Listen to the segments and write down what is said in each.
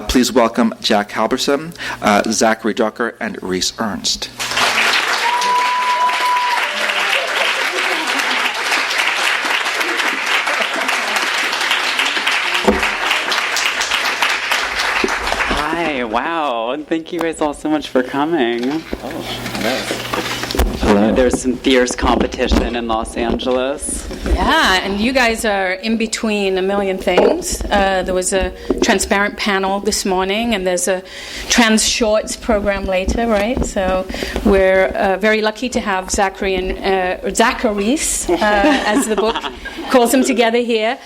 Please welcome Jack Halberstam, Zackary, Drucker, and Rhys Ernst. Hi, wow. Thank you guys all so much for coming. Oh, nice. There's some fierce competition in Los Angeles. Yeah, and you guys are in between a million things. There was a transparent panel this morning, and there's a trans shorts program later, right? So we're very lucky to have Zackary and Zackarys, as the book calls them, together here.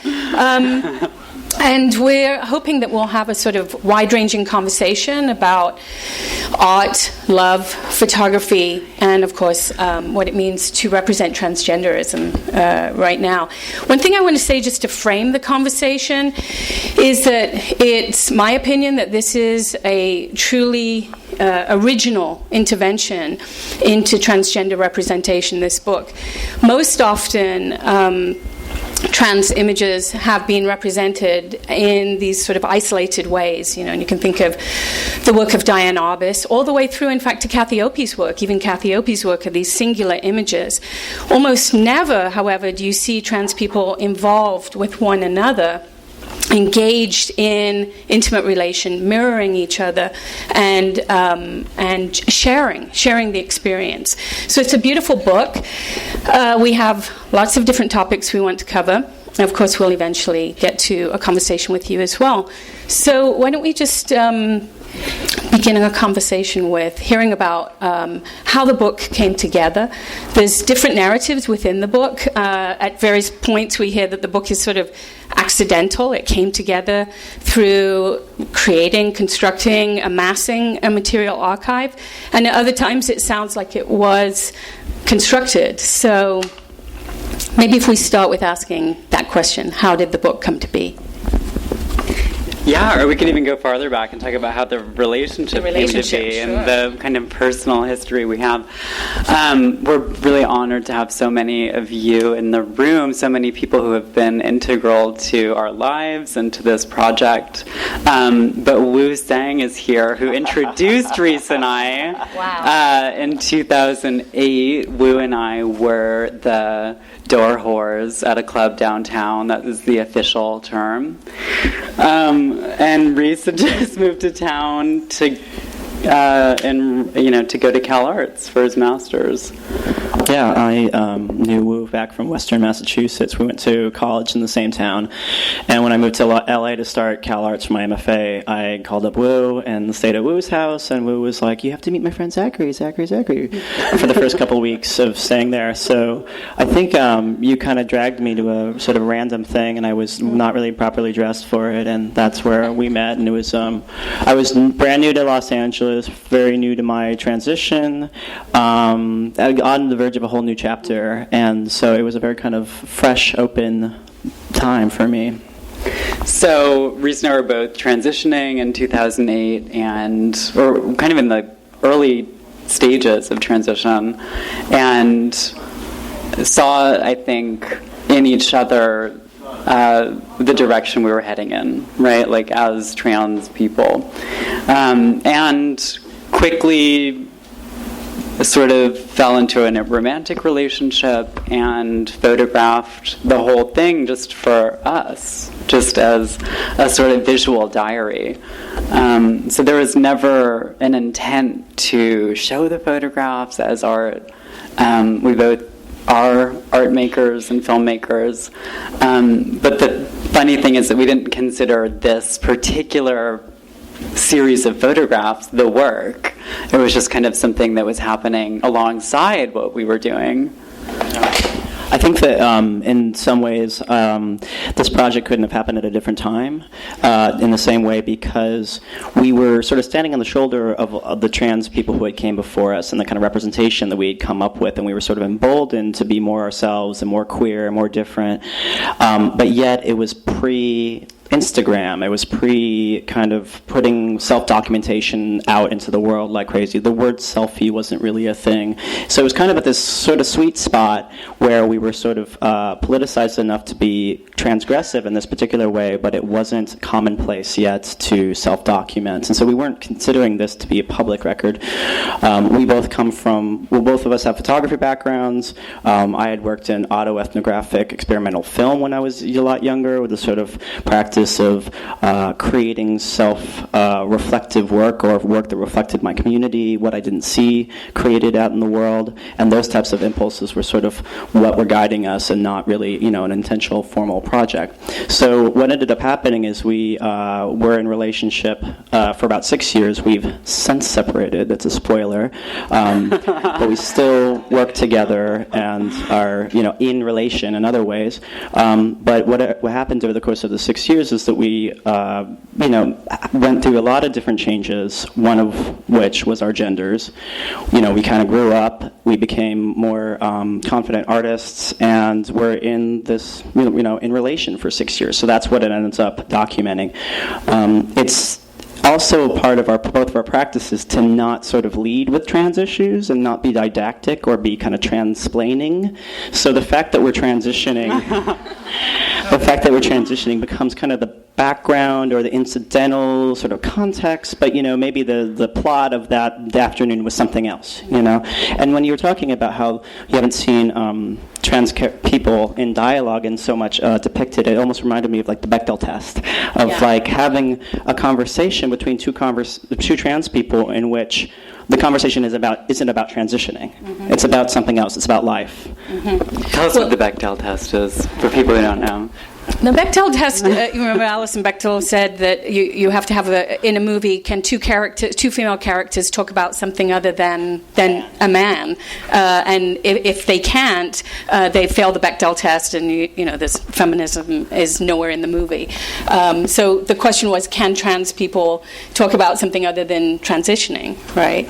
And we're hoping that we'll have a sort of wide-ranging conversation about art, love, photography, and, of course, what it means to represent transgenderism right now. One thing I want to say, just to frame the conversation, is that it's my opinion that this is a truly original intervention into transgender representation, this book. Most often, trans images have been represented in these sort of isolated ways, and you can think of the work of Diane Arbus, all the way through, in fact, to Kathy Opie's work. Even Kathy Opie's work are these singular images. Almost never, however, do you see trans people involved with one another, engaged in intimate relation, mirroring each other, and sharing the experience. So it's a beautiful book. We have lots of different topics we want to cover. And of course, we'll eventually get to a conversation with you as well. So why don't we just begin a conversation with hearing about how the book came together. There's different narratives within the book. At various points, we hear that the book is sort of accidental. It came together through creating, constructing, amassing a material archive. And at other times, it sounds like it was constructed. So maybe if we start with asking that question, how did the book come to be? Yeah, or we can even go farther back and talk about how the relationship came to be, sure, and the kind of personal history we have. We're really honored to have so many of you in the room, so many people who have been integral to our lives and to this project. But Wu Sang is here, who introduced Rhys and I. Wow. In 2008, Wu and I were the door whores at a club downtown. That was the official term. And Rhys had just moved to town to go to Cal Arts for his master's. Yeah, I knew Wu back from Western Massachusetts. We went to college in the same town. And when I moved to LA to start Cal Arts for my MFA, I called up Wu and stayed at Wu's house. And Wu was like, you have to meet my friend Zackary for the first couple of weeks of staying there. So I think you kind of dragged me to a sort of random thing, and I was not really properly dressed for it. And that's where we met. And it was I was brand new to Los Angeles, very new to my transition, on the verge of a whole new chapter, and so it was a very kind of fresh, open time for me. So Rhys and I were both transitioning in 2008, or kind of in the early stages of transition, and saw, I think, in each other the direction we were heading in, right? Like as trans people, and quickly sort of fell into a romantic relationship and photographed the whole thing just for us, just as a sort of visual diary. So there was never an intent to show the photographs as art. We both are art makers and filmmakers. But the funny thing is that we didn't consider this particular series of photographs the work. It was just kind of something that was happening alongside what we were doing. I think that in some ways this project couldn't have happened at a different time in the same way, because we were sort of standing on the shoulder of the trans people who had came before us and the kind of representation that we had come up with, and we were sort of emboldened to be more ourselves and more queer and more different, but yet it was pre Instagram. It was pre kind of putting self-documentation out into the world like crazy. The word selfie wasn't really a thing. So it was kind of at this sort of sweet spot where we were sort of politicized enough to be transgressive in this particular way, but it wasn't commonplace yet to self-document. And so we weren't considering this to be a public record. We both come from, well, both of us have photography backgrounds. I had worked in autoethnographic experimental film when I was a lot younger, with the sort of practice of creating self-reflective work, or work that reflected my community, what I didn't see created out in the world. And those types of impulses were sort of what were guiding us, and not really, an intentional formal project. So what ended up happening is we were in relationship for about 6 years. We've since separated. That's a spoiler. But we still work together and are, in relation in other ways. But what happened over the course of the 6 years is that we, went through a lot of different changes, one of which was our genders. We kind of grew up. We became more confident artists, and we're in this, in relation for 6 years. So that's what it ends up documenting. It's also part of both of our practices to not sort of lead with trans issues and not be didactic or be kind of transplaining. So the fact that we're transitioning, becomes kind of the background or the incidental sort of context, but maybe the plot of that afternoon was something else, And when you were talking about how you haven't seen trans people in dialogue and so much depicted, it almost reminded me of like the Bechdel test of like having a conversation between two trans people in which the conversation isn't about transitioning. Mm-hmm. It's about something else. It's about life. Mm-hmm. Tell us what the Bechdel test is for people who don't know. The Bechdel test, you remember Alison Bechdel said that you have to have in a movie, can two female characters talk about something other than a man? And if they can't, they fail the Bechdel test, and this feminism is nowhere in the movie. So the question was, can trans people talk about something other than transitioning, right?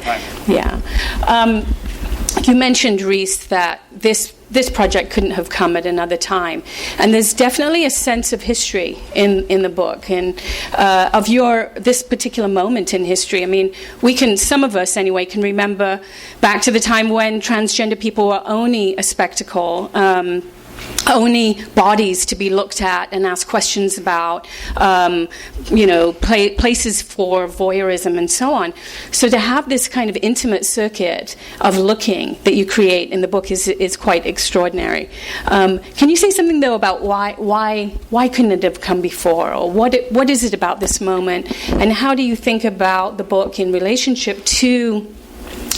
Yeah. You mentioned, Rhys, that this project couldn't have come at another time, and there's definitely a sense of history in the book, and of this particular moment in history. I mean, some of us anyway, can remember back to the time when transgender people were only a spectacle. Only bodies to be looked at and asked questions about, places for voyeurism and so on. So to have this kind of intimate circuit of looking that you create in the book is quite extraordinary. Can you say something though about why couldn't it have come before, or what is it about this moment, and how do you think about the book in relationship to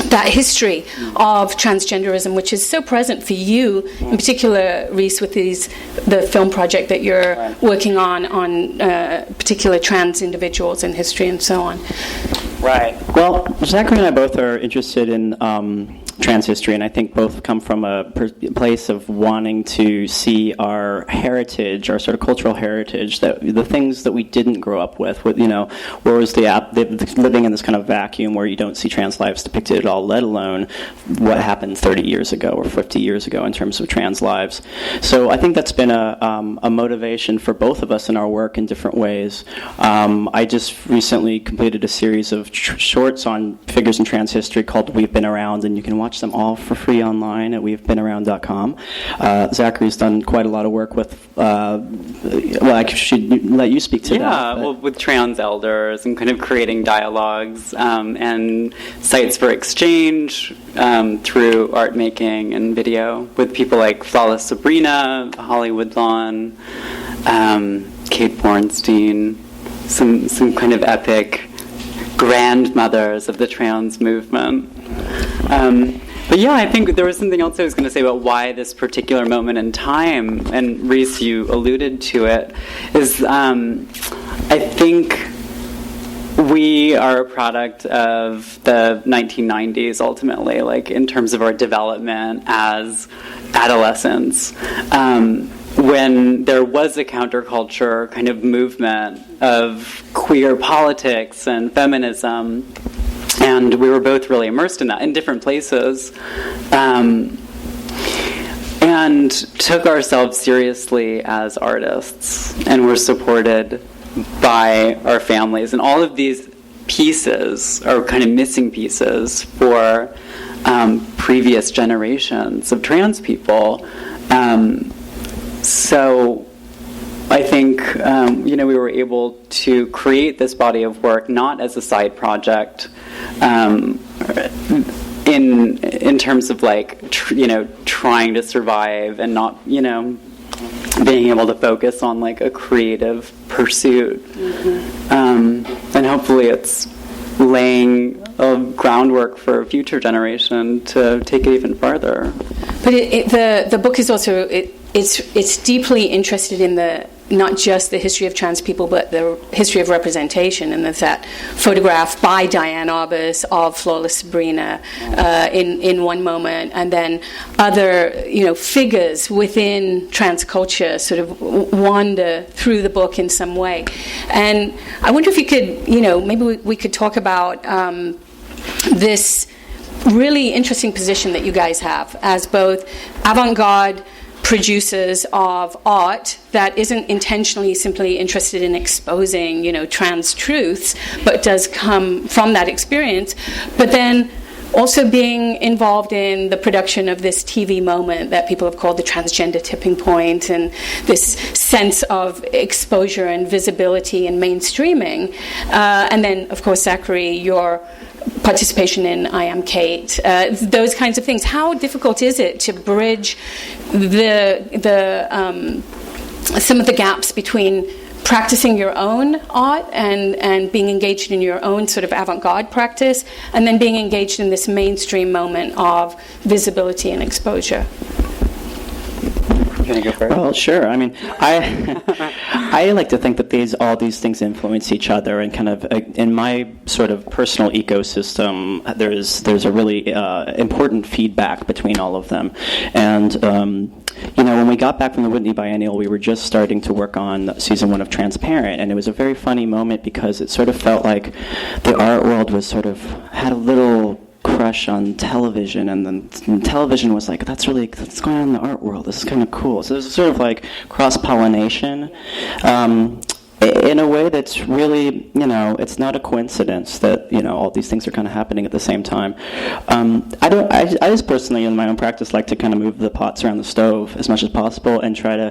that history of transgenderism, which is so present for you, in particular, Rhys, with the film project that you're working on particular trans individuals in history and so on. Right. Well, Zackary and I both are interested in trans history, and I think both come from a place of wanting to see our heritage, our sort of cultural heritage, that the things that we didn't grow up with where was the living in this kind of vacuum where you don't see trans lives depicted at all, let alone what happened 30 years ago or 50 years ago in terms of trans lives. So I think that's been a motivation for both of us in our work in different ways. I just recently completed a series of shorts on figures in trans history called We've Been Around, and you can watch them all for free online at we'vebeenaround.com. Zackary's done quite a lot of work with, I should let you speak to that. Yeah, well, with trans elders and kind of creating dialogues and sites for exchange through art making and video with people like Flawless Sabrina, Hollywood Lawn, Kate Bornstein, some kind of epic grandmothers of the trans movement. But yeah, I think there was something else I was going to say about why this particular moment in time, and Rhys, you alluded to it, is I think we are a product of the 1990s, ultimately, like in terms of our development as adolescents. When there was a counterculture kind of movement of queer politics and feminism, and we were both really immersed in that in different places, and took ourselves seriously as artists, and were supported by our families. And all of these pieces are kind of missing pieces for previous generations of trans people. So I think, we were able to create this body of work not as a side project, in terms of like, trying to survive and not, being able to focus on like a creative pursuit. And hopefully it's laying a groundwork for a future generation to take it even farther. But the book is also, it's deeply interested in not just the history of trans people, but the history of representation. And there's that photograph by Diane Arbus of Flawless Sabrina in one moment, and then other figures within trans culture sort of wander through the book in some way. And I wonder if you could, maybe we could talk about this really interesting position that you guys have as both avant-garde producers of art that isn't intentionally simply interested in exposing, trans truths, but does come from that experience, but then also being involved in the production of this TV moment that people have called the transgender tipping point, and this sense of exposure and visibility and mainstreaming. And then, of course, Zackary, your participation in I Am Kate, those kinds of things. How difficult is it to bridge some of the gaps between practicing your own art and being engaged in your own sort of avant-garde practice, and then being engaged in this mainstream moment of visibility and exposure? Can I go first? Well, sure. I mean, I like to think that all these things influence each other, and kind of in my sort of personal ecosystem, there's a really important feedback between all of them. And when we got back from the Whitney Biennial, we were just starting to work on season 1 of Transparent, and it was a very funny moment because it sort of felt like the art world was had a little crush on television, and then television was like, that's going on in the art world, this is kind of cool. So there's sort of like cross-pollination in a way that's really, it's not a coincidence that, all these things are kind of happening at the same time. I just personally, in my own practice, like to kind of move the pots around the stove as much as possible and try to,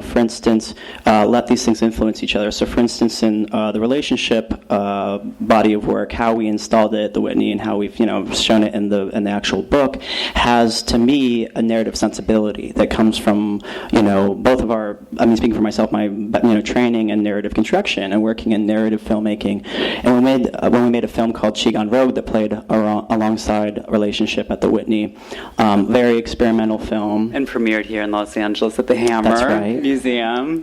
for instance, let these things influence each other. So, for instance, in the relationship body of work, how we installed it at the Whitney and how we've, shown it in the actual book has, to me, a narrative sensibility that comes from, both of our, speaking for myself, my, training in narrative construction and working in narrative filmmaking. And when we made a film called She Gone Rogue that played alongside Relationship at the Whitney, very experimental film. And premiered here in Los Angeles at the Hammer Museum.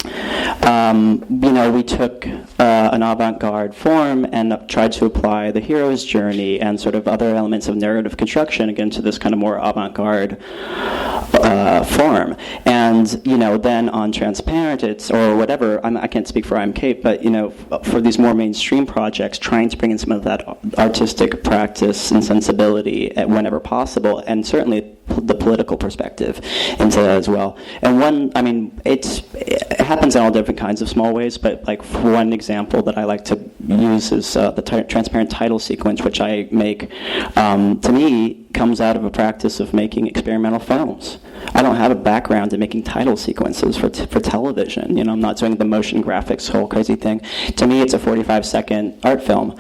We took an avant-garde form and tried to apply the hero's journey and sort of other elements of narrative construction, again, to this kind of more avant-garde form. And, then on Transparent, or whatever, I can't speak for I'm Kate, but, for these more mainstream projects, trying to bring in some of that artistic practice and sensibility whenever possible, and certainly the political perspective into that as well. And it happens in all different kinds of small ways, but like one example that I like to use is the Transparent title sequence, which I make, to me, comes out of a practice of making experimental films. I don't have a background in making title sequences for television. I'm not doing the motion graphics whole crazy thing. To me, it's a 45-second art film.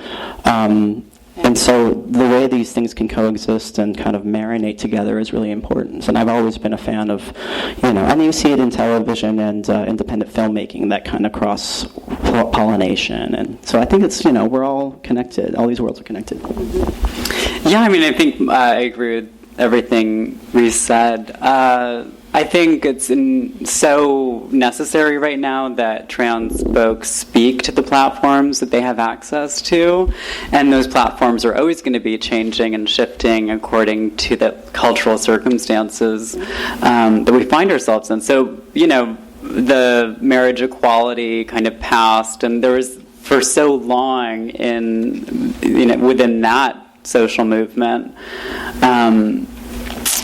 And so the way these things can coexist and kind of marinate together is really important. And I've always been a fan of, and you see it in television and independent filmmaking, that kind of cross-pollination. And so I think it's, we're all connected. All these worlds are connected. Yeah, I think I agree with everything Rhys said. I think it's so necessary right now that trans folks speak to the platforms that they have access to, and those platforms are always going to be changing and shifting according to the cultural circumstances that we find ourselves in. So, the marriage equality kind of passed, and there was for so long within that social movement,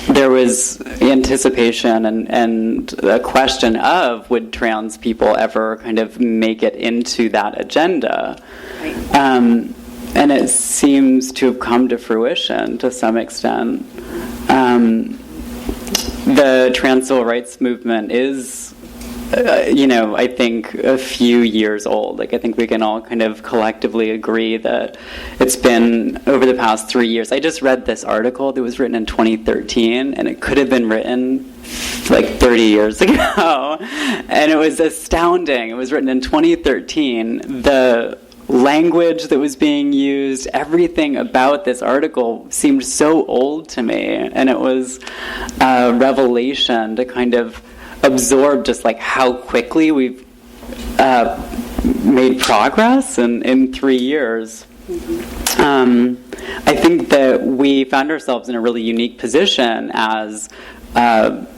there was anticipation and a question of, would trans people ever kind of make it into that agenda? Right. And it seems to have come to fruition to some extent. The trans civil rights movement is, I think a few years old. Like, I think we can all kind of collectively agree that it's been over the past 3 years. I just read this article that was written in 2013, and it could have been written like 30 years ago. And it was astounding. It was written in 2013. The language that was being used, everything about this article seemed so old to me. And it was a revelation to kind of absorb just like how quickly we've made progress in 3 years. I think that we found ourselves in a really unique position as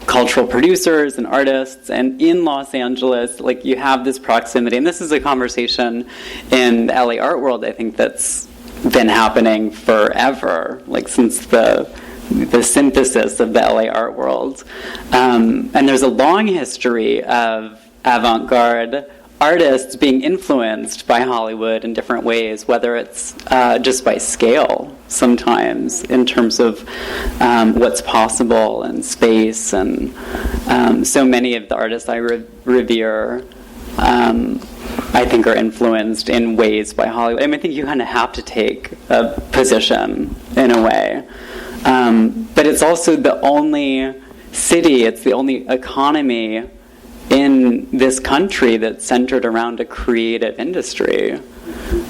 cultural producers and artists, and in Los Angeles, like, you have this proximity, and this is a conversation in the LA art world, I think, that's been happening forever, like since the synthesis of the LA art world. And there's a long history of avant-garde artists being influenced by Hollywood in different ways, whether it's just by scale sometimes in terms of what's possible in space. And so many of the artists I revere I think are influenced in ways by Hollywood. I mean, I think you kind of have to take a position in a way. But it's also the only city, it's the only economy in this country that's centered around a creative industry.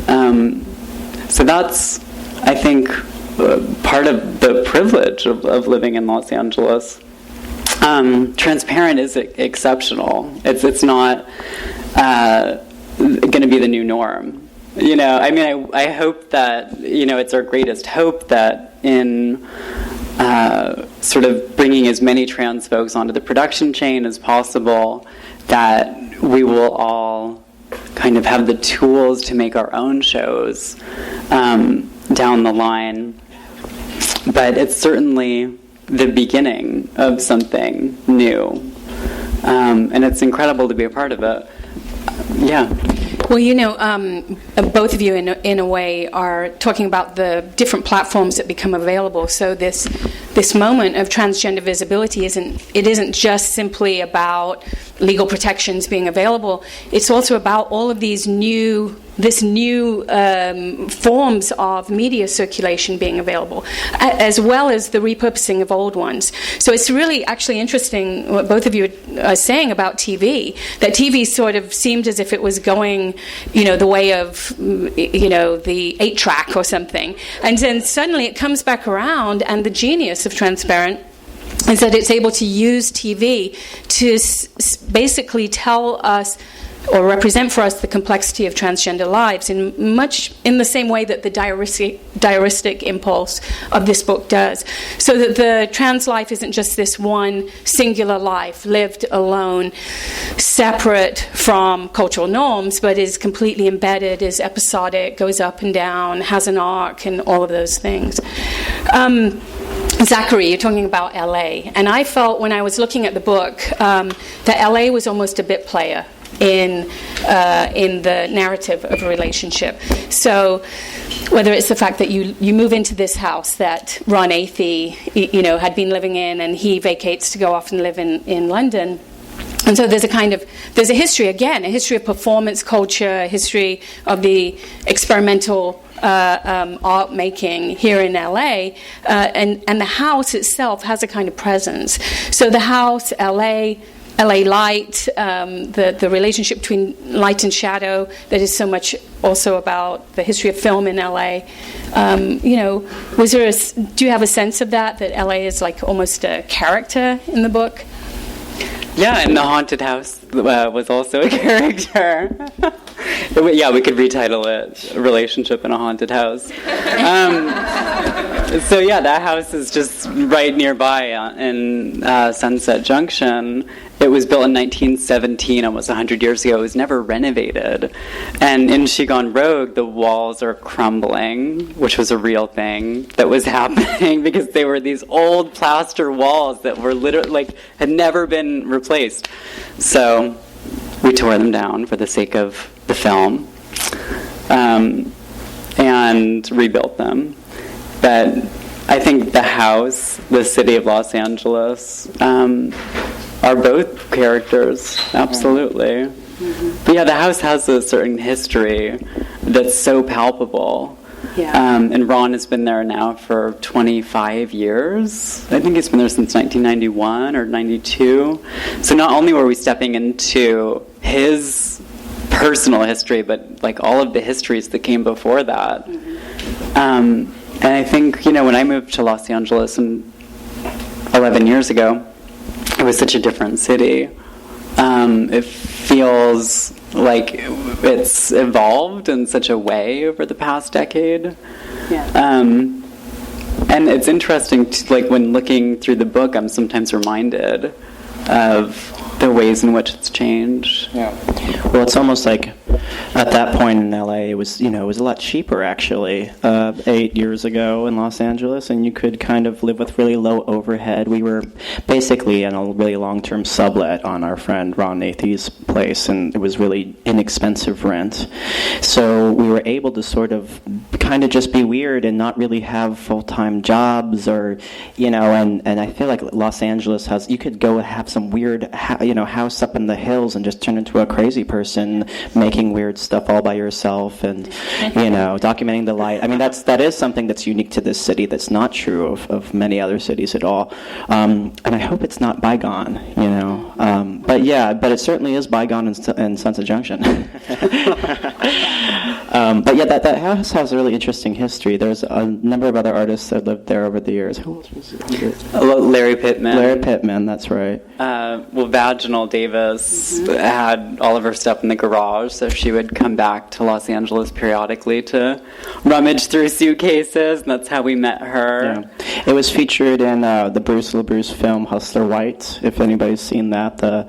So that's, I think, part of the privilege of living in Los Angeles. Transparent is exceptional. It's not going to be the new norm. I mean, I hope that, it's our greatest hope that in sort of bringing as many trans folks onto the production chain as possible, that we will all kind of have the tools to make our own shows down the line. But it's certainly the beginning of something new. And it's incredible to be a part of it. Yeah. Well, both of you, in a way, are talking about the different platforms that become available. So this moment of transgender visibility isn't just simply about legal protections being available. It's also about all of these new forms of media circulation being available, as well as the repurposing of old ones. So it's really actually interesting what both of you are saying about TV, that TV sort of seemed as if it was going, the way of, the 8-track or something. And then suddenly it comes back around, and the genius of Transparent is that it's able to use TV to basically tell us or represent for us the complexity of transgender lives in much in the same way that the diaristic impulse of this book does. So that the trans life isn't just this one singular life, lived alone, separate from cultural norms, but is completely embedded, is episodic, goes up and down, has an arc, and all of those things. Zackary, you're talking about LA. And I felt when I was looking at the book that LA was almost a bit player in the narrative of a relationship. So whether it's the fact that you move into this house that Ron Athey, had been living in, and he vacates to go off and live in London. And so there's a history, again, a history of performance culture, a history of the experimental art making here in LA, and the house itself has a kind of presence. So the house, LA light, the relationship between light and shadow, that is so much also about the history of film in LA. Do you have a sense of that LA is like almost a character in the book? Yeah, and the haunted house was also a character. Yeah, we could retitle it "Relationship in a Haunted House." So yeah, that house is just right nearby in Sunset Junction, it was built in 1917, almost 100 years ago. It was never renovated. And in She Gone Rogue, the walls are crumbling, which was a real thing that was happening because they were these old plaster walls that were literally, had never been replaced. So we tore them down for the sake of the film and rebuilt them. But I think the house, the city of Los Angeles, are both characters, absolutely. Mm-hmm. But yeah, the house has a certain history that's so palpable. Yeah. And Ron has been there now for 25 years. I think he's been there since 1991 or 92. So not only were we stepping into his personal history, but like all of the histories that came before that. Mm-hmm. And I think, when I moved to Los Angeles 11 years ago, it was such a different city. It feels like it's evolved in such a way over the past decade. Yeah. And it's interesting, when looking through the book, I'm sometimes reminded of the ways in which it's changed. Yeah. Well, it's almost like at that point in LA, it was a lot cheaper actually. 8 years ago in Los Angeles, and you could kind of live with really low overhead. We were basically in a really long-term sublet on our friend Ron Nathy's place, and it was really inexpensive rent. So we were able to sort of kind of just be weird and not really have full-time jobs, or and I feel like Los Angeles you could go have some weird house up in the hills and just turn into a crazy person making weird stuff all by yourself and documenting the light. I mean, that is something that's unique to this city that's not true of many other cities at all. And I hope it's not bygone, but it certainly is bygone in Sunset Junction. But yeah, that house has a really interesting history. There's a number of other artists that lived there over the years. Who else was it? Larry Pittman. Larry Pittman, that's right. Vaginal Davis had all of her stuff in the garage, so she would come back to Los Angeles periodically to rummage through suitcases, and that's how we met her. Yeah. It was featured in the Bruce LaBruce film Hustler White, if anybody's seen that. The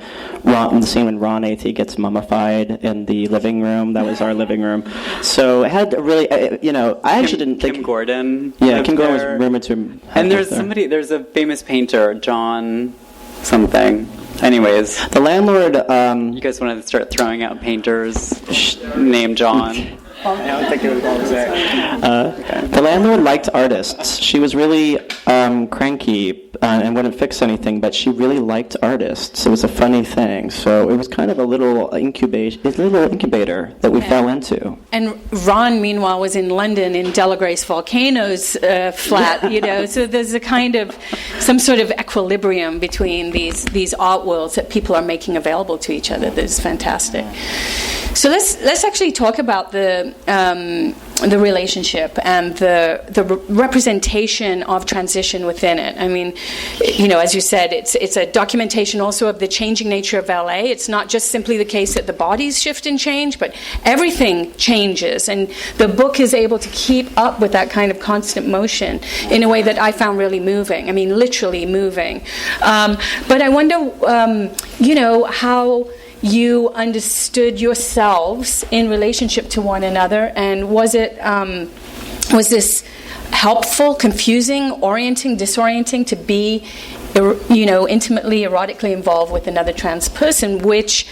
scene when Ron Nathy gets mummified in the living room. That was our living room. So it had a really, I actually didn't think... Kim Gordon. Yeah, Kim Gordon was rumored to... And there's a famous painter, John something. Anyways. The landlord... you guys want to start throwing out painters named John? I don't think it was all the landlord liked artists. She was really cranky and wouldn't fix anything, but she really liked artists. It was a funny thing. So it was kind of a little incubator that we fell into. And Ron, meanwhile, was in London in Della Grace Volcano's flat, so there's some sort of equilibrium between these art worlds that people are making available to each other. That's fantastic. So let's actually talk about the relationship and the representation of transition within it. I mean, as you said, it's a documentation also of the changing nature of LA. It's not just simply the case that the bodies shift and change, but everything changes. And the book is able to keep up with that kind of constant motion in a way that I found really moving. I mean, literally moving. But I wonder, how you understood yourselves in relationship to one another, and was this helpful, confusing, orienting, disorienting to be, intimately, erotically involved with another trans person, which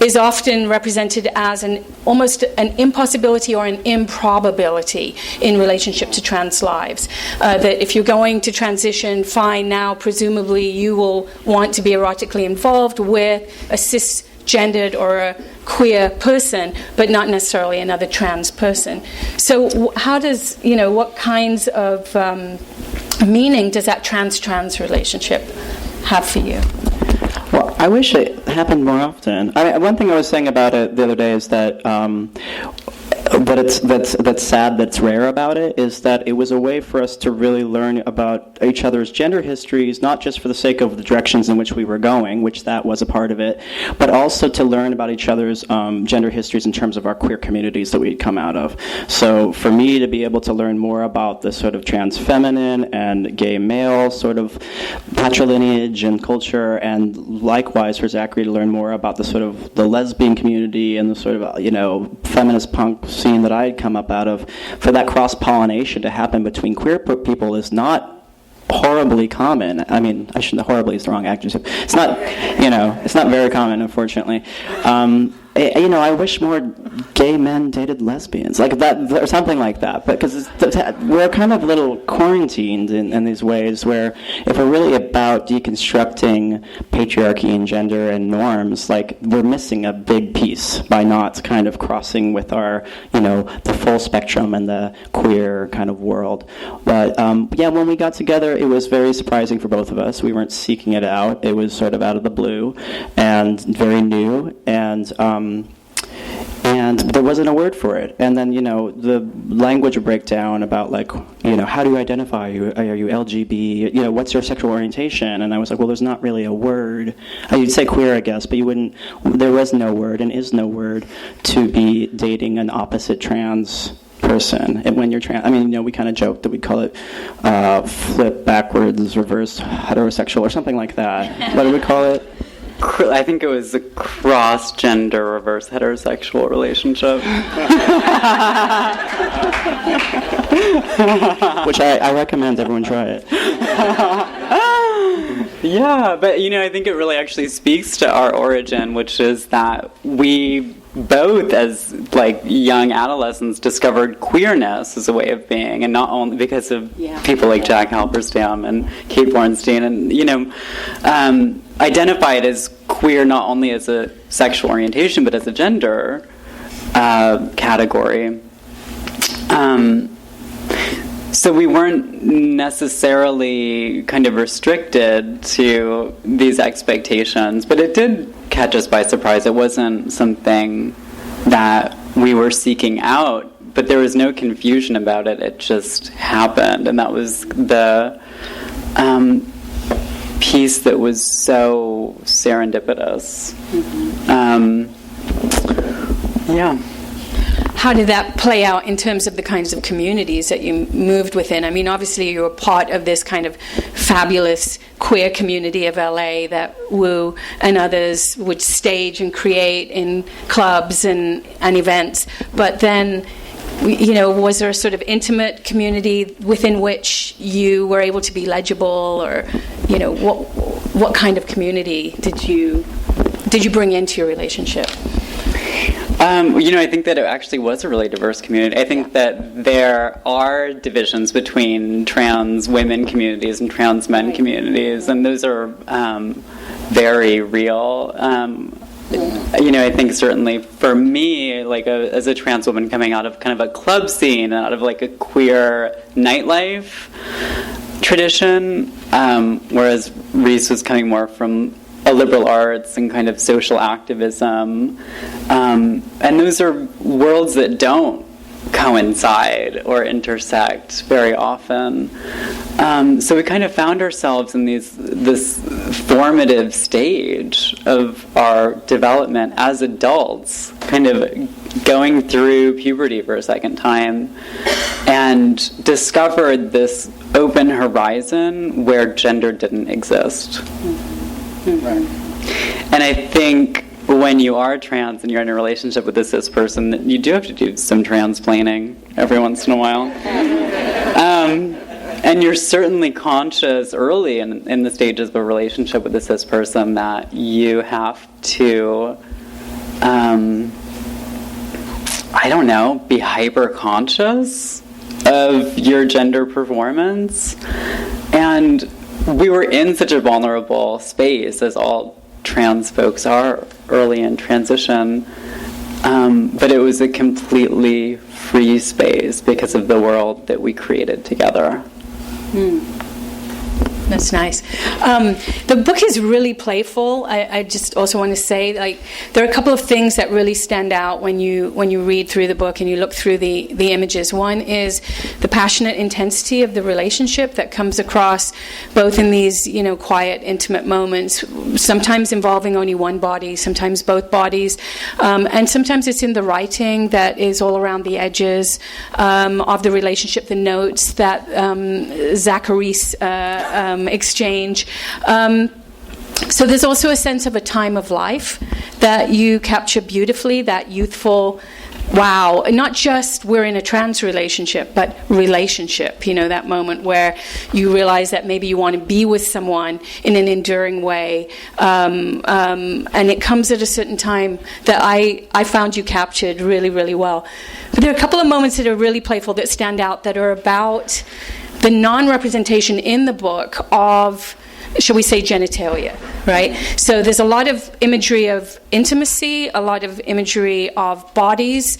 is often represented as almost an impossibility or an improbability in relationship to trans lives. That if you're going to transition, fine, now presumably you will want to be erotically involved with a cisgendered or a queer person, but not necessarily another trans person. So how does, what kinds of meaning does that trans-trans relationship have for you? Well, I wish it happened more often. One thing I was saying about it the other day is that that's sad, that's rare about it, is that it was a way for us to really learn about each other's gender histories, not just for the sake of the directions in which we were going, which that was a part of it, but also to learn about each other's gender histories in terms of our queer communities that we'd come out of. So for me to be able to learn more about the sort of trans feminine and gay male sort of patrilineage and culture, and likewise for Zackary to learn more about the sort of the lesbian community and the sort of, feminist punk scene that I had come up out of, for that cross-pollination to happen between queer people is not horribly common. I mean, horribly is the wrong adjective. It's not, it's not very common, unfortunately. I wish more gay men dated lesbians, like that, or something like that. Because we're kind of a little quarantined in these ways, where if we're really about deconstructing patriarchy and gender and norms, like we're missing a big piece by not kind of crossing with our, the full spectrum and the queer kind of world. But when we got together, it was very surprising for both of us. We weren't seeking it out. It was sort of out of the blue and very new, and there wasn't a word for it. And then, the language would break down about, how do you identify? Are you LGB? What's your sexual orientation? And I was like, well, there's not really a word. You'd say queer, I guess, but there was no word and is no word to be dating an opposite trans person. And when you're trans, we kind of joked that we'd call it flip backwards, reverse heterosexual or something like that. What do we call it? I think it was a cross-gender reverse heterosexual relationship. Which I recommend everyone try it. Yeah, but I think it really actually speaks to our origin, which is that we both, as young adolescents, discovered queerness as a way of being, and not only because of people like Jack Halberstam and Kate Bornstein, and identified as queer not only as a sexual orientation but as a gender category. So we weren't necessarily kind of restricted to these expectations, but it did catch us by surprise. It wasn't something that we were seeking out, but there was no confusion about it. It just happened, and that was the piece that was so serendipitous. How did that play out in terms of the kinds of communities that you moved within? Obviously you were part of this kind of fabulous queer community of LA that Wu and others would stage and create in clubs and events. But then, was there a sort of intimate community within which you were able to be legible, or, what kind of community did you bring into your relationship? I think that it actually was a really diverse community. I think that there are divisions between trans women communities and trans men communities, and those are very real. I think certainly for me, as a trans woman coming out of kind of a club scene, out of a queer nightlife tradition, whereas Rhys was coming more from a liberal arts and kind of social activism, and those are worlds that don't coincide or intersect very often. So we kind of found ourselves in this formative stage of our development as adults, kind of going through puberty for a second time, and discovered this open horizon where gender didn't exist. Right. And I think when you are trans and you're in a relationship with a cis person, you do have to do some transplaining every once in a while. And you're certainly conscious early in the stages of a relationship with a cis person that you have to, be hyper-conscious of your gender performance. And we were in such a vulnerable space, as all trans folks are early in transition, but it was a completely free space because of the world that we created together. That's nice. The book is really playful. I just also want to say, like, there are a couple of things that really stand out when you read through the book and you look through the images. One is the passionate intensity of the relationship that comes across both in these, quiet, intimate moments, sometimes involving only one body, sometimes both bodies, and sometimes it's in the writing that is all around the edges of the relationship, the notes that Zackary exchange. So there's also a sense of a time of life that you capture beautifully, that youthful, wow, not just we're in a trans relationship, but relationship, that moment where you realize that maybe you want to be with someone in an enduring way. And it comes at a certain time that I found you captured really, really well. But there are a couple of moments that are really playful that stand out that are about the non-representation in the book of, shall we say, genitalia, right? So there's a lot of imagery of intimacy, a lot of imagery of bodies,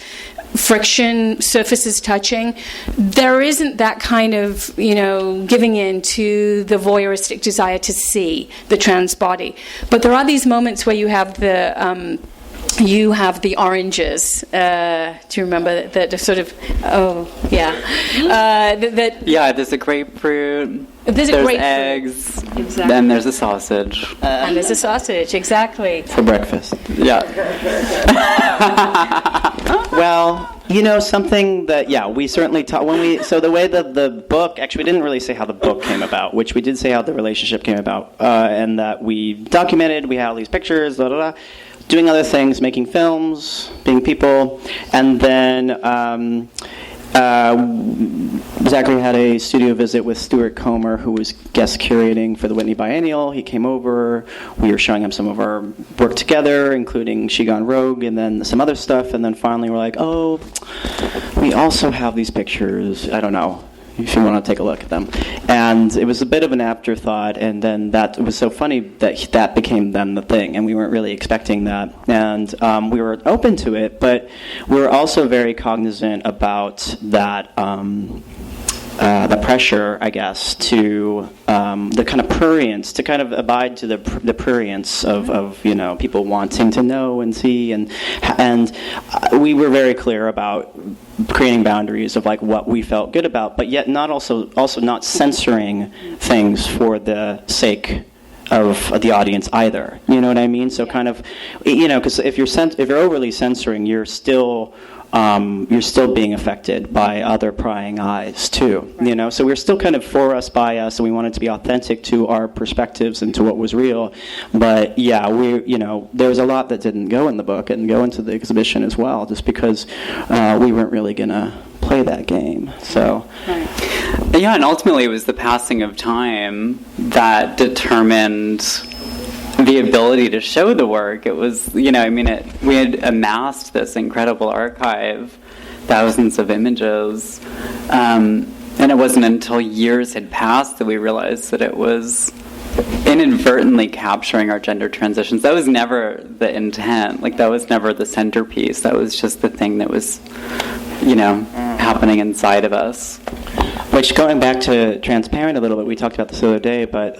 friction, surfaces touching. There isn't that kind of, giving in to the voyeuristic desire to see the trans body. But there are these moments where you have the oranges. Do you remember the sort of? Oh, yeah. There's a grapefruit. There's eggs. Exactly. Then there's a sausage. And there's a sausage, exactly. For breakfast. Yeah. Well, something that, we certainly taught so the way that the book, actually we didn't really say how the book came about, which we did say how the relationship came about, and that we documented, we had all these pictures, blah, blah, blah, doing other things, making films, being people, and then Zackary had a studio visit with Stuart Comer, who was guest curating for the Whitney Biennial. He came over. We were showing him some of our work together, including She Gone Rogue, and then some other stuff. And then finally we're like, oh, we also have these pictures. I don't know if you want to take a look at them. And it was a bit of an afterthought, and then it was so funny that became then the thing, and we weren't really expecting that. And we were open to it, but we were also very cognizant about that, the pressure, I guess, to the kind of prurience, to kind of abide to the prurience of people wanting to know and see, and we were very clear about creating boundaries of like what we felt good about, but yet not also not censoring things for the sake of the audience either. You know what I mean? So kind of, because if you're overly censoring, you're still being affected by other prying eyes too. So we're still kind of for us, by us, and we wanted to be authentic to our perspectives and to what was real. But yeah, there was a lot that didn't go in the book and go into the exhibition as well, just because we weren't really gonna play that game. So. Yeah, and ultimately it was the passing of time that determined the ability to show the work. It was, we had amassed this incredible archive, thousands of images, and it wasn't until years had passed that we realized that it was inadvertently capturing our gender transitions. That was never the intent. Like, that was never the centerpiece. That was just the thing that was, happening inside of us. Which, going back to transparent a little bit, we talked about this the other day, but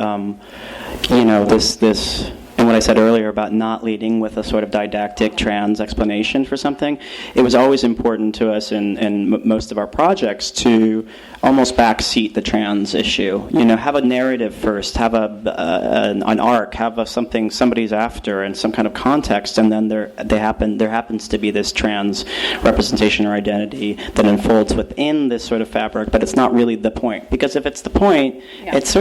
this and what I said earlier about not leading with a sort of didactic trans explanation for something, it was always important to us in most of our projects to almost backseat the trans issue. Have a narrative first, have an arc, have something somebody's after, and some kind of context, and then there happens to be this trans representation or identity that unfolds within this sort of fabric, but it's not really the point. Because if it's the point, it's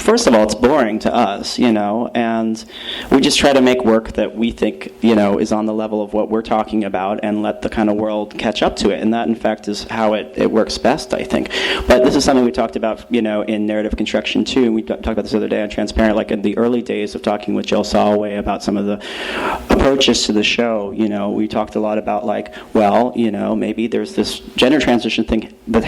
first of all, it's boring to us, and we just try to make work that we think, is on the level of what we're talking about, and let the kind of world catch up to it. And that, in fact, is how it works best, I think. But this is something we talked about, in narrative construction too. And we talked about this the other day on Transparent, like in the early days of talking with Jill Solway about some of the approaches to the show. We talked a lot about maybe there's this gender transition thing that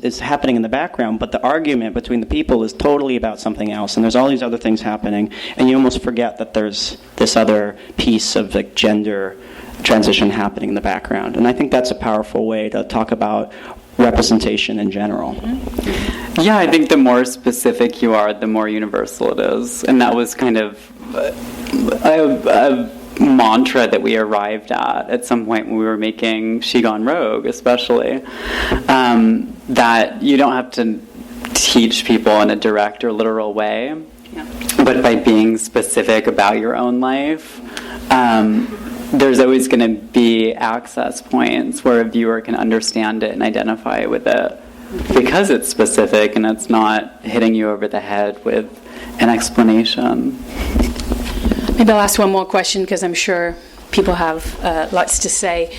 is happening in the background, but the argument between the people is totally about something else, and there's all these other things happening, and you almost forget that there's this other piece of like gender transition happening in the background. And I think that's a powerful way to talk about representation in general. Yeah, I think the more specific you are, the more universal it is. And that was kind of a mantra that we arrived at some point when we were making She Gone Rogue, especially, that you don't have to teach people in a direct or literal way, but by being specific about your own life, there's always going to be access points where a viewer can understand it and identify with it because it's specific and it's not hitting you over the head with an explanation. Maybe I'll ask one more question because I'm sure people have lots to say.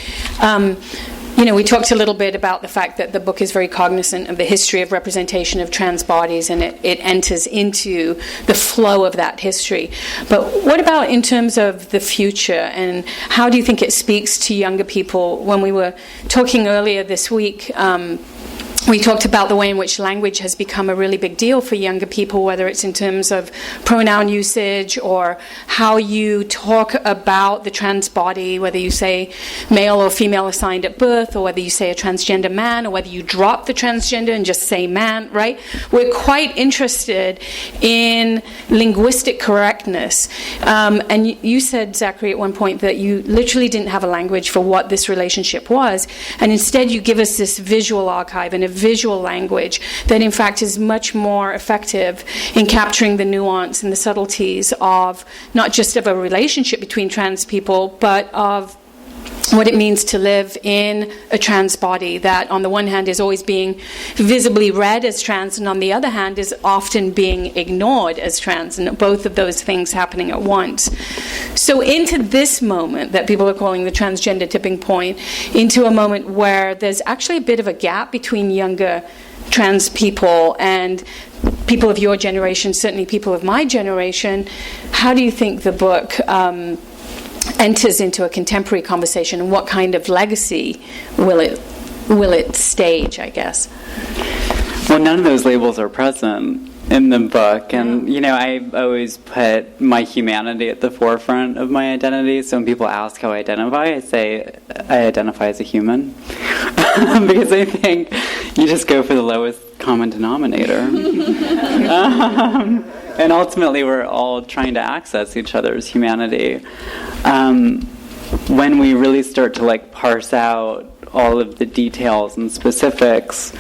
We talked a little bit about the fact that the book is very cognizant of the history of representation of trans bodies, and it enters into the flow of that history. But what about in terms of the future, and how do you think it speaks to younger people? When we were talking earlier this week, we talked about the way in which language has become a really big deal for younger people, whether it's in terms of pronoun usage or how you talk about the trans body, whether you say male or female assigned at birth, or whether you say a transgender man, or whether you drop the transgender and just say man, right? We're quite interested in linguistic correctness. And you said, Zackary, at one point that you literally didn't have a language for what this relationship was, and instead you give us this visual archive and a visual language that in fact is much more effective in capturing the nuance and the subtleties of not just of a relationship between trans people, but of what it means to live in a trans body that on the one hand is always being visibly read as trans, and on the other hand is often being ignored as trans, and both of those things happening at once. So into this moment that people are calling the transgender tipping point, into a moment where there's actually a bit of a gap between younger trans people and people of your generation, certainly people of my generation, how do you think the book enters into a contemporary conversation, and what kind of legacy will it stage, I guess? Well, none of those labels are present in the book, and I always put my humanity at the forefront of my identity. So when people ask how I identify, I say I identify as a human because I think you just go for the lowest common denominator. And ultimately, we're all trying to access each other's humanity. When we really start to parse out all of the details and specifics,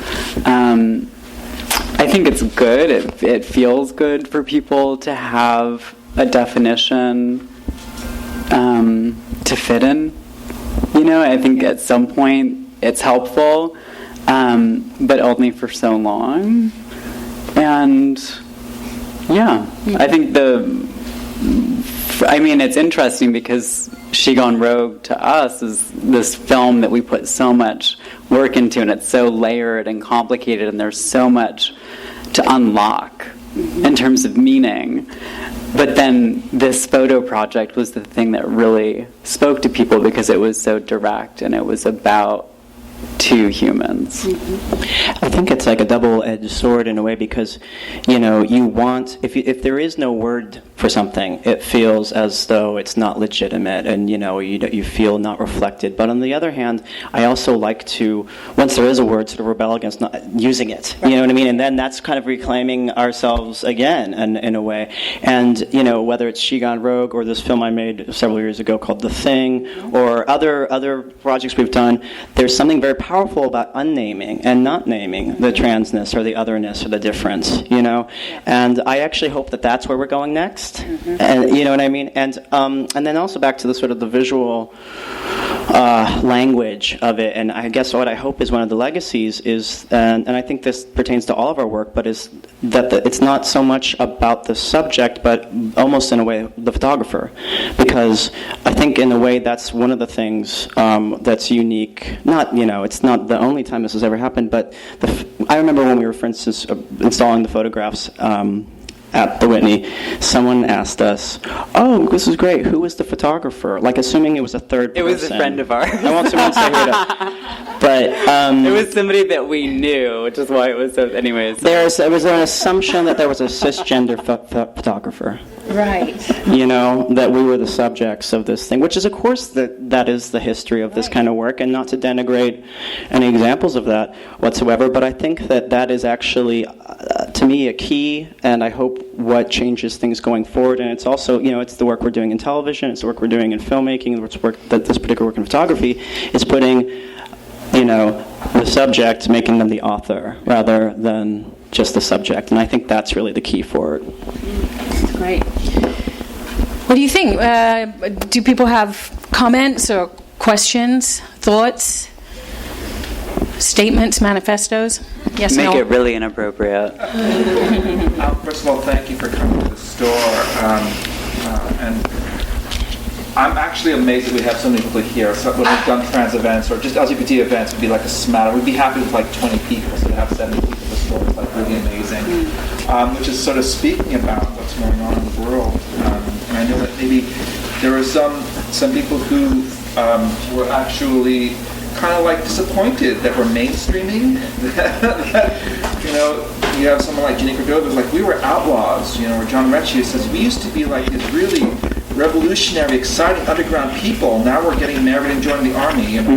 I think it's good. It feels good for people to have a definition to fit in. I think at some point it's helpful, but only for so long. And yeah, I think it's interesting because She Gone Rogue to us is this film that we put so much work into, and it's so layered and complicated, and there's so much to unlock in terms of meaning. But then this photo project was the thing that really spoke to people because it was so direct and it was about two humans. I think it's like a double-edged sword in a way because, you want, if there is no word for something, it feels as though it's not legitimate and, you feel not reflected. But on the other hand, I also like to, once there is a word, sort of rebel against not using it. You know what I mean? And then that's kind of reclaiming ourselves again in a way. And, whether it's She Gone Rogue or this film I made several years ago called The Thing or other projects we've done, there's something very powerful about unnaming and not naming the transness or the otherness or the difference, And I actually hope that that's where we're going next. And you know what I mean? And then also back to the sort of the visual language of it. And I guess what I hope is one of the legacies is, and I think this pertains to all of our work, but is that it's not so much about the subject, but almost in a way the photographer, because I think in a way that's one of the things that's unique. Not it's not the only time this has ever happened, but I remember when we were, for instance, installing the photographs at the Whitney, someone asked us, "Oh, this is great. Who was the photographer?" Assuming it was a third person. It was a friend of ours. I won't say who it is. But it was somebody that we knew, which is why it was so. Anyways, there was an assumption that there was a cisgender photographer. Right. That we were the subjects of this thing, which is, of course, that is the history of this kind of work, and not to denigrate any examples of that whatsoever, but I think that is actually, to me, a key, and I hope what changes things going forward, and it's also, it's the work we're doing in television, it's the work we're doing in filmmaking, this particular work in photography, is putting, the subject, making them the author, rather than just the subject, and I think that's really the key for it. That's great. What do you think? Do people have comments or questions, thoughts, statements, manifestos? Yes, Make no? it really inappropriate. First of all, thank you for coming to the store. And I'm actually amazed that we have so many people here. So when we've done trans events or just LGBT events, it'd be like a smatter. We'd be happy with like 20 people, so to have 70 people at the store is like really amazing. Which is sort of speaking about what's going on in the world. And I know that maybe there were some people who were actually kind of like disappointed that we're mainstreaming. that, you have someone like Ginny Cordova who's like, we were outlaws, or John Recchi says, we used to be like these really revolutionary, exciting underground people. Now we're getting married and joining the army, So,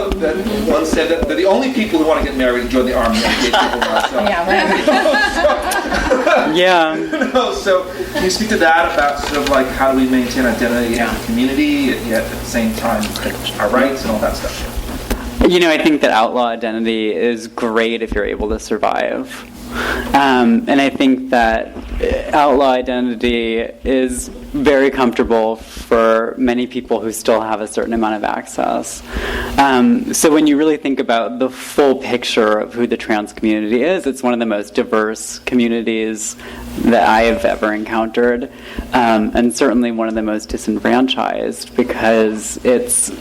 that one said that they're the only people who want to get married and join the army. So can you speak to that about sort of like how do we maintain identity in the community, yet at the same time our rights and all that stuff? I think that outlaw identity is great if you're able to survive. And I think that outlaw identity is very comfortable for many people who still have a certain amount of access. So when you really think about the full picture of who the trans community is, it's one of the most diverse communities that I have ever encountered, and certainly one of the most disenfranchised, because it's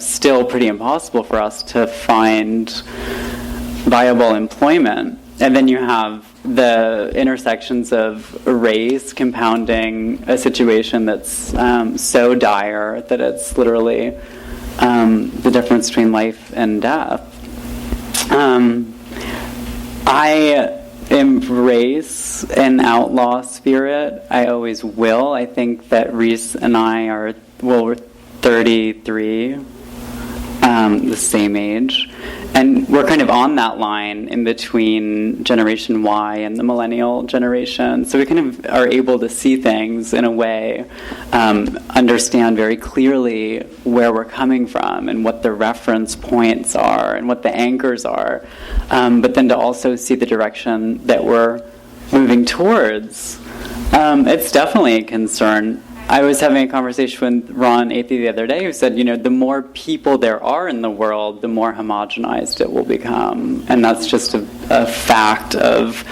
still pretty impossible for us to find viable employment. And then you have the intersections of race compounding a situation that's so dire that it's literally the difference between life and death. I embrace an outlaw spirit. I always will. I think that Rhys and I we're 33, the same age. And we're kind of on that line in between Generation Y and the millennial generation. So we kind of are able to see things in a way, understand very clearly where we're coming from and what the reference points are and what the anchors are. But then to also see the direction that we're moving towards. It's definitely a concern. I was having a conversation with Ron Athey the other day who said, the more people there are in the world, the more homogenized it will become. And that's just a fact of,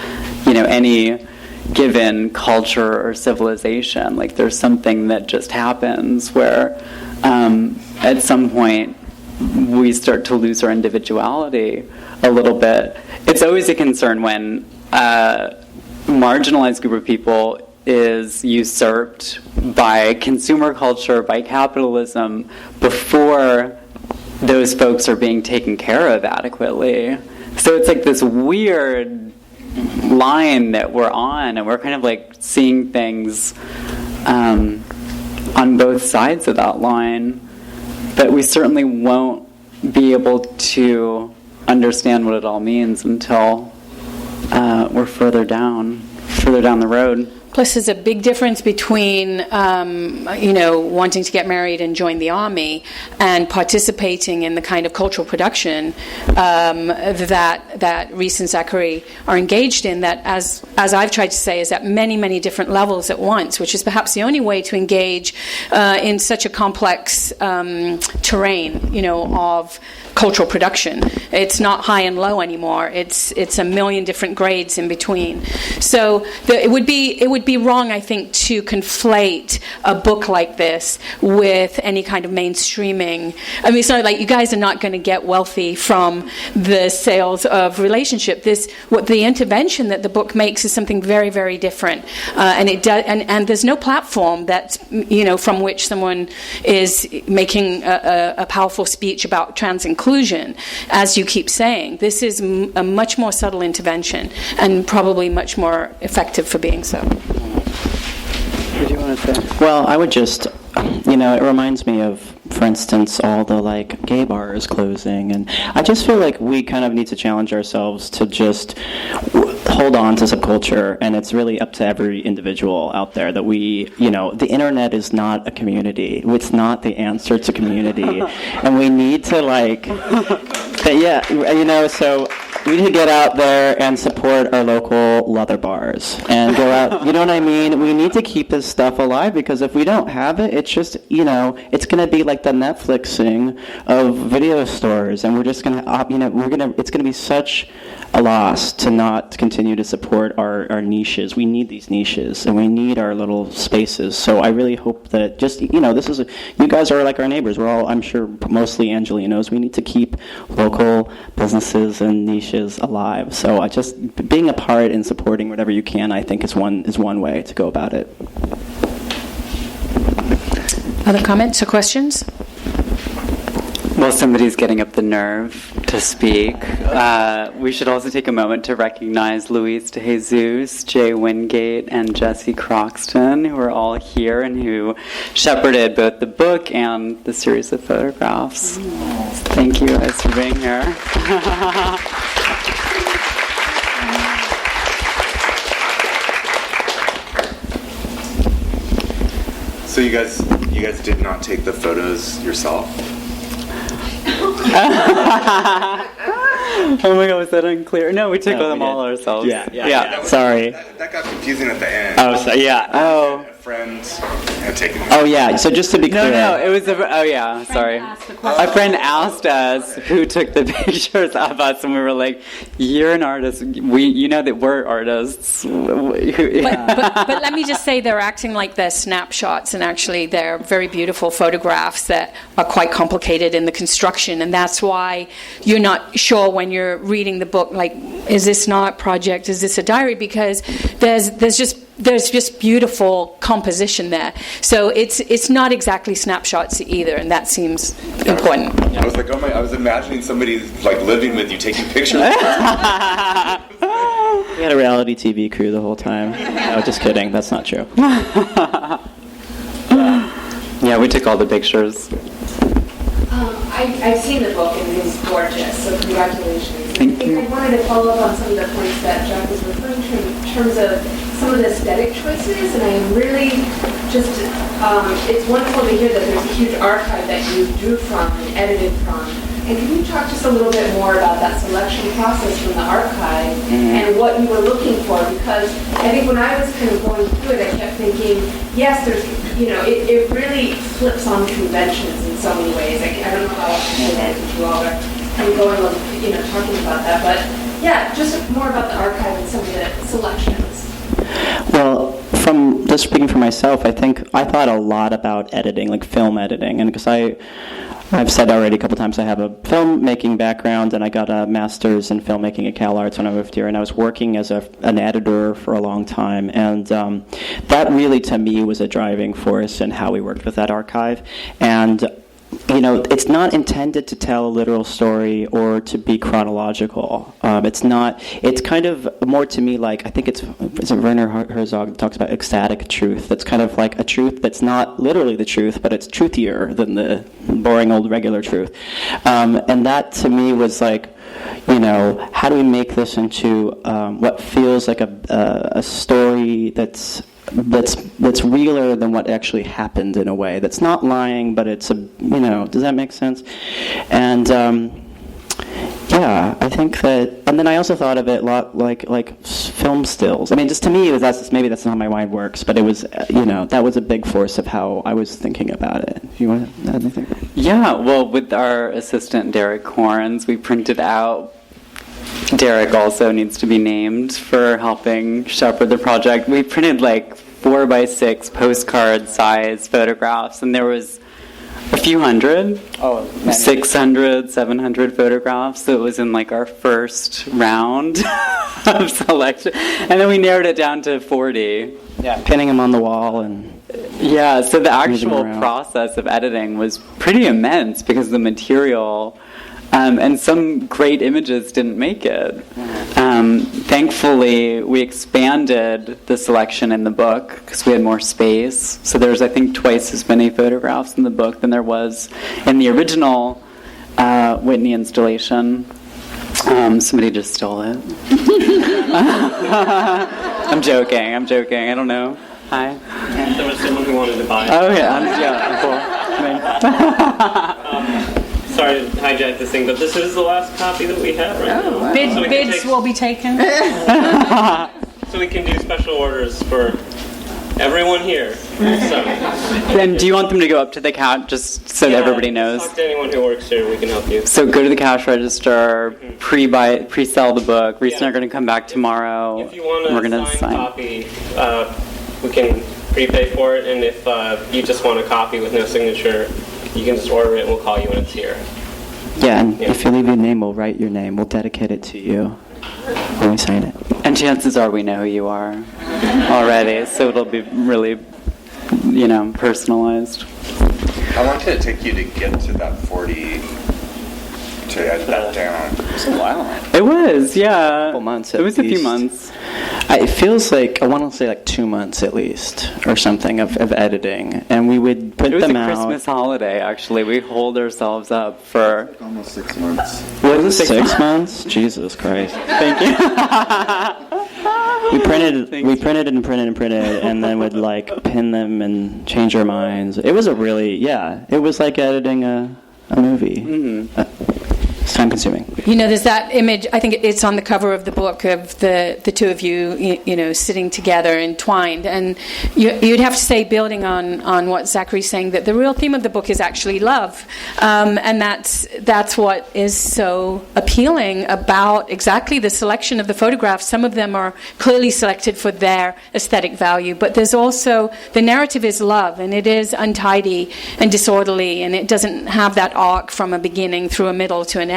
any given culture or civilization. Like there's something that just happens where at some point we start to lose our individuality a little bit. It's always a concern when a marginalized group of people is usurped by consumer culture, by capitalism, before those folks are being taken care of adequately. So it's like this weird line that we're on, and we're kind of like seeing things on both sides of that line. But we certainly won't be able to understand what it all means until we're further down the road. Plus, there's a big difference between, wanting to get married and join the army and participating in the kind of cultural production that Rhys and Zackary are engaged in, that, as I've tried to say, is at many, many different levels at once, which is perhaps the only way to engage in such a complex terrain, of cultural production. It's not high and low anymore. It's a million different grades in between. So it would be wrong, I think, to conflate a book like this with any kind of mainstreaming. I mean, it's not like you guys are not going to get wealthy from the sales of relationship. What the intervention that the book makes is something very, very different, and it does. And there's no platform that's from which someone is making a powerful speech about trans inclusion, as you keep saying. This is a much more subtle intervention, and probably much more effective for being so. What do you want to say? Well, I would just, it reminds me of, for instance, all the gay bars closing, and I just feel like we kind of need to challenge ourselves to just hold on to subculture, and it's really up to every individual out there that the internet is not a community. It's not the answer to community, and we need to so we need to get out there and support our local leather bars and go out. You know what I mean? We need to keep this stuff alive, because if we don't have it, it's just it's going to be like the Netflixing of video stores, and we're just going to it's going to be such a loss to not continue to support our niches. We need these niches, and we need our little spaces. So I really hope that you guys are like our neighbors. We're all, I'm sure, mostly Angelinos. We need to keep local businesses and niches alive. So being a part and supporting whatever you can, I think is one way to go about it. Other comments or questions? Well, somebody's getting up the nerve to speak. We should also take a moment to recognize Luis de Jesus, Jay Wingate, and Jesse Croxton, who are all here and who shepherded both the book and the series of photographs. Thank you guys for being here. So you guys did not take the photos yourself? Oh my God, was that unclear? No, we took them all ourselves. Yeah. Sorry. That got confusing at the end. Oh, so, yeah. A friend and taking. Oh, yeah. So just to be clear. No, it was sorry. A friend asked us who took the pictures of us, and we were like, "You're an artist. You know that we're artists." But let me just say, they're acting like they're snapshots, and actually they're very beautiful photographs that are quite complicated in the construction, and that's why you're not sure when you're reading the book, like, is this not project? Is this a diary? Because there's just beautiful composition there. So it's not exactly snapshots either, and that seems important. I was like, I was imagining somebody living with you taking pictures. We had a reality TV crew the whole time. No, just kidding. That's not true. Yeah, we took all the pictures. I've seen the book, and it is gorgeous, so congratulations. Thank you. I wanted to follow up on some of the points that Jack was referring to in terms of some of the aesthetic choices, and I am really just, it's wonderful to hear that there's a huge archive that you drew from and edited from. And can you talk just a little bit more about that selection process from the archive and what you were looking for? Because I think when I was kind of going through it, I kept thinking, yes, there's, it really flips on conventions in so many ways. I don't know how you all are kind of going on, talking about that. But yeah, just more about the archive and some of the selections. Well, from just speaking for myself, I think I thought a lot about editing, like film editing, and because I've said already a couple times I have a filmmaking background, and I got a master's in filmmaking at CalArts when I moved here, and I was working as an editor for a long time, and that really, to me, was a driving force in how we worked with that archive. And it's not intended to tell a literal story or to be chronological. It's not. It's kind of more to me like, I think it's Werner Herzog talks about ecstatic truth. That's kind of like a truth that's not literally the truth, but it's truthier than the boring old regular truth. And that to me was like, how do we make this into what feels like a story that's realer than what actually happened in a way. That's not lying, but it's does that make sense? And I think that, and then I also thought of it a lot like film stills. I mean, just to me, maybe that's not how my mind works, but it was, that was a big force of how I was thinking about it. Do you want to add anything? Yeah, well, with our assistant Derek Horns, we printed out Derek also needs to be named for helping shepherd the project. We printed like 4x6 postcard size photographs, and there was a few hundred, 600, 700 photographs. So it was in like our first round of selection. And then we narrowed it down to 40. Yeah, pinning them on the wall and... Yeah, so the actual around. process of editing was pretty immense because the material... and some great images didn't make it. Thankfully, we expanded the selection in the book because we had more space. So there's, I think, twice as many photographs in the book than there was in the original Whitney installation. Somebody just stole it. I'm joking. I don't know. Hi. There was someone who wanted to buy it. Oh, yeah, cool. Sorry to hijack this thing, but this is the last copy that we have right now. Wow. Bids will be taken. So we can do special orders for everyone here. So, And do you want them to go up to the count just so that everybody knows? Talk to anyone who works here. We can help you. So go to the cash register, pre-sell the book. Rhys and I are going to come back tomorrow. If you want we're a going to signed copy, we can prepay for it. And if you just want a copy with no signature, you can just order it and we'll call you when it's here. Yeah, and if you leave your name, we'll write your name. We'll dedicate it to you when we sign it. And chances are we know who you are already, so it'll be really, personalized. How long did it take you to get to that 40 to edit that down? It was a while. It was, yeah. A couple months It was a few months. It feels like, I want to say like 2 months at least, or something, of editing. And we would print them out. It was a Christmas holiday, actually. We hold ourselves up for... Almost 6 months. Was it 6 months? Jesus Christ. Thank you. We printed and then would like pin them and change our minds. It was it was like editing a movie. Mm-hmm. It's time consuming. There's that image, I think it's on the cover of the book, of the two of you, sitting together entwined. And you'd have to say, building on what Zackary's saying, that the real theme of the book is actually love. And that's what is so appealing about exactly the selection of the photographs. Some of them are clearly selected for their aesthetic value, but there's also, the narrative is love, and it is untidy and disorderly, and it doesn't have that arc from a beginning through a middle to an end.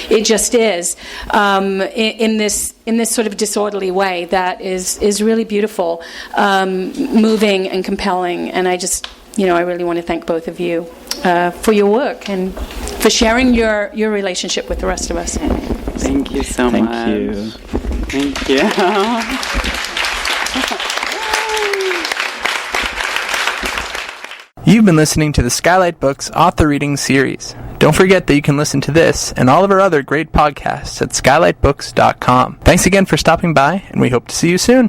It just is in this sort of disorderly way that is really beautiful, moving and compelling. And I just, I really want to thank both of you for your work and for sharing your relationship with the rest of us. Thank you so much. Thank you. You've been listening to the Skylight Books Author Reading Series. Don't forget that you can listen to this and all of our other great podcasts at skylightbooks.com. Thanks again for stopping by, and we hope to see you soon.